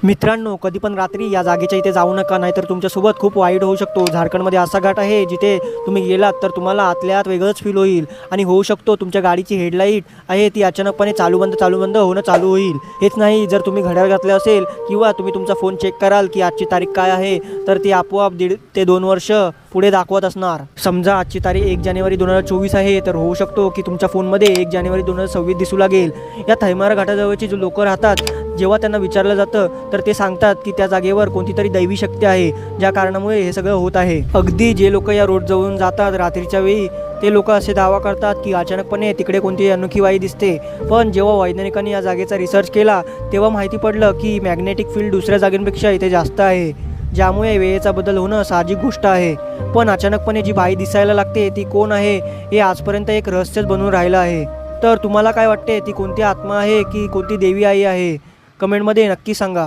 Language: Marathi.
मित्रांनो, कधी पण रात्री या जागेच्या इथे जाऊ नका, नाहीतर तुमच्यासोबत खूप वाईट होऊ शकतो। झारखंडमध्ये असा घाट आहे जिथे तुम्ही गेलात तर तुम्हाला आतल्या आत वेगळंच फील होईल आणि होऊ शकतो तुमच्या गाडीची हेडलाईट आहे ती अचानकपणे चालू बंद होणं चालू होईल। हेच नाही, जर तुम्ही घड्याळ घातले असेल किंवा तुम्ही तुमचा फोन चेक कराल की आजची तारीख काय आहे, तर ती आपोआप 1.5 ते 2 वर्ष पुढे दाखवत असणार। समजा आजची तारीख 1 जानेवारी 2024 आहे, तर होऊ शकतो की तुमच्या फोनमध्ये 1 जानेवारी 2026 दिसू लागेल। या थैमारा घाटाजवळची जो लोक राहतात, जेव्हा त्यांना विचारलं जातं तर ते सांगतात की त्या जागेवर कोणतीतरी दैवी शक्ती आहे, ज्या कारणामुळे हे सगळं होत आहे। अगदी जे लोक या रोड जवळून जातात रात्रीच्या वेळी, ते लोक असे दावा करतात की अचानकपणे तिकडे कोणती अनोखी वाई दिसते। पण जेव्हा वैज्ञानिकांनी या जागेचा रिसर्च केला तेव्हा माहिती पडलं की मॅग्नेटिक फील्ड दुसऱ्या जागेंपेक्षा इथे जास्त आहे, ज्यामुळे वेळेचा बदल होणं साहजिक गोष्ट आहे। पण अचानकपणे जी बाई दिसायला लागते ती कोण आहे हे आजपर्यंत एक रहस्यच बनून राहिलं आहे। तर तुम्हाला काय वाटते, ती कोणती आत्मा आहे की कोणती देवी आई आहे? कमेंटमध्ये नक्की सांगा।